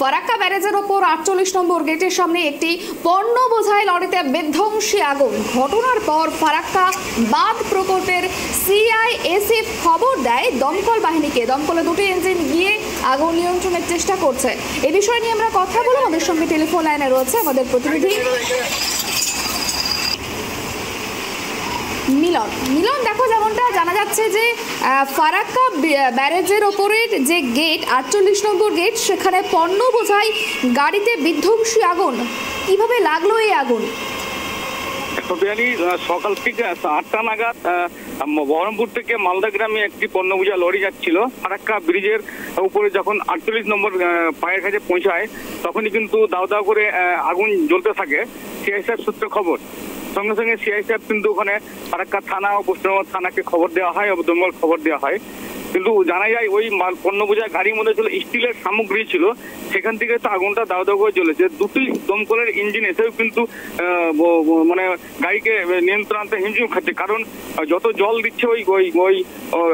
ফারাক্কা ব্যারেজের ওপর ৪৮ নম্বর গেটের সামনে একটি পণ্য বোঝাই লরিতে বিধ্বংসী আগুন। ঘটনার পর ফারাক্কা বাঁধ প্রকল্পের সিআইএসএফ খবর দেয় দমকল বাহিনীকে। দমকলে দুটি ইঞ্জিন গিয়ে আগুন নিয়ন্ত্রণের চেষ্টা করছে। এ বিষয় নিয়ে আমরা কথা বলবো। আমাদের সঙ্গে টেলিফোন লাইনে রয়েছে আমাদের প্রতিনিধি মিলন। দেখো, যেমনটা জানা যাচ্ছে যে ফারাক্কা ব্যারেজের ওপরের যে গেট ৪৮ নম্বর গেট, সেখানে পণ্য বোঝাই গাড়িতে বিধ্বংসী আগুন। কিভাবে লাগলো এই আগুন? সকাল থেকে ৮টা নাগাদ বহরমপুর থেকে মালদা গ্রামে একটি পণ্য বোঝা লরি যাচ্ছিল। ফারাক্কা ব্রিজের উপরে যখন ৪৮ নম্বর পায়ের কাছে পৌঁছায় তখনই কিন্তু দাও দাও করে আগুন জ্বলতে থাকে। সিআইএসএফ সূত্রে খবর, সঙ্গে সঙ্গে সিআইএসএফ কিন্তু ওখানে ফারাক্কা থানা ও পশ্চিমবঙ্গ থানাকে খবর দেওয়া হয় ও দমকল খবর দেওয়া হয়। কিন্তু জানা যায় ওই পণ্য বোঝা গাড়ির মধ্যে ছিল স্টিলের সামগ্রী ছিল, সেখান থেকে তো আগুনটা দাও দাও করে জ্বলেছে। দুটি দমকলের ইঞ্জিন এসেও কিন্তু মানে গাড়িকে নিয়ন্ত্রণ আনতে হিমশিম খাচ্ছে, কারণ যত জল দিচ্ছে ওই ওই ওই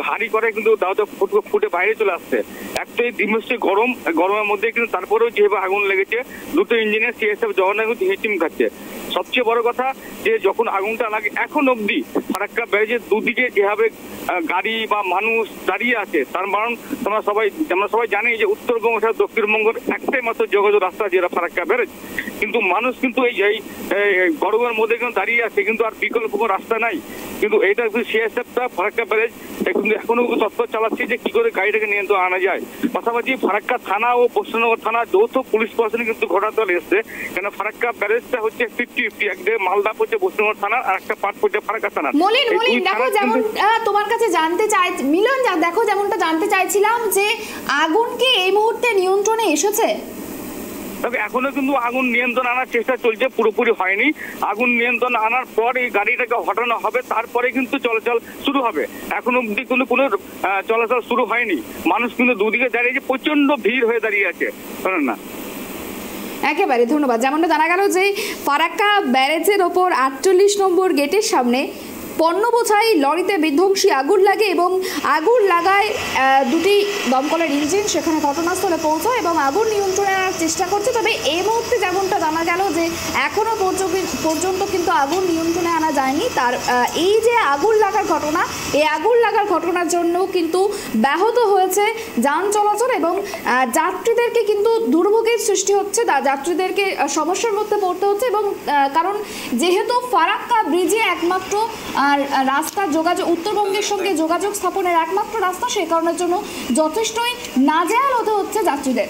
হাড়ি করে কিন্তু দাও দাও ফুটে বাইরে চলে আসছে। একটা এই দিবসে গরমের মধ্যে কিন্তু তারপরেও যেভাবে আগুন লেগেছে, দুটো ইঞ্জিনের সিএসএফ জওয়ানরা কিন্তু হিমশিম খাচ্ছে। সবচেয়ে বড় কথা যে যখন আগুনটা লাগে এখন অবধি ফারাক্কা ব্যারেজের দুদিকে যেভাবে গাড়ি বা মানুষ দাঁড়িয়ে আছে, তার কারণ আমরা সবাই জানি যে উত্তরবঙ্গ সাথে দক্ষিণবঙ্গের একটাই মাত্র যোগাযোগ রাস্তা যেটা ফারাক্কা ব্যারেজ। কিন্তু মানুষ কিন্তু এই গরমের মধ্যে কিন্তু দাঁড়িয়ে আছে, কিন্তু আর বিকল্প কোনো রাস্তা নাই। কিন্তু এটা সিএসএফটা ফারাক্কা ব্যারেজ কিন্তু এখনো তৎপর চালাচ্ছে যে কি করে গাড়িটাকে নিয়ন্ত্রণ আনা যায়। পাশাপাশি ফারাক্কা থানা ও পশ্চিমবঙ্গ থানা যৌথ পুলিশ প্রশাসন কিন্তু ঘটনাস্থলে এসছে, কেন ফারাক্কা ব্যারেজটা হচ্ছে 50-50, একদিকে মালদা পড়ছে পশ্চিমবঙ্গ থানা আর একটা পার্ট পড়ছে ফারাক্কা থানা। মলিন, দেখো যেমন তোমার কাছে জানতে চাই মিলন, দেখো যেমনটা জানতে চাইছিলাম যে আগুন কি এই মুহূর্তে নিয়ন্ত্রণে এসেছে? তবে এখনো কিন্তু আগুন নিয়ন্ত্রণ আনার চেষ্টা চলছে, পুরোপুরি হয়নি। আগুন নিয়ন্ত্রণ আনার পর এই গাড়িটাকে হটানো হবে, তারপরে কিন্তু চলাচল শুরু হবে। এখনো অব্দি কোনো চলাচল শুরু হয়নি। মানুষ কিন্তু দুদিকে দাঁড়িয়ে প্রচন্ড ভিড় হয়ে দাঁড়িয়ে আছে, শোনেন না। একেবারে ধন্যবাদ। যেমনটা জানা গেল যে ফারাক্কা ব্যারেজের ওপর ৪৮ নম্বর গেটের সামনে পণ্য বোঝাই লরিতে বিধ্বংসী আগুন লাগে এবং আগুন লাগায় দুটি দমকলের ইঞ্জিন সেখানে ঘটনাস্থলে পৌঁছায় এবং আগুন নিয়ন্ত্রণে আনার চেষ্টা করছে। তবে এই মুহূর্তে যেমনটা জানা গেল যে এখনও পর্যন্ত কিন্তু আগুন নিয়ন্ত্রণে আনা যায়নি। তার এই যে আগুন লাগার ঘটনা, এই আগুন লাগার ঘটনার জন্য কিন্তু ব্যাহত হয়েছে যান চলাচল এবং যাত্রীদেরকে কিন্তু দুর্ভোগের সৃষ্টি হচ্ছে, যাত্রীদেরকে সমস্যার মধ্যে পড়তে হচ্ছে। এবং কারণ যেহেতু ফারাক্কা ব্রিজে একমাত্র আর রাস্তা যোগাযোগ উত্তরবঙ্গের সঙ্গে যোগাযোগ স্থাপনের একমাত্র রাস্তা, সেই কারণের জন্য যথেষ্টই নাজেহাল হতে হচ্ছে যাত্রীদের।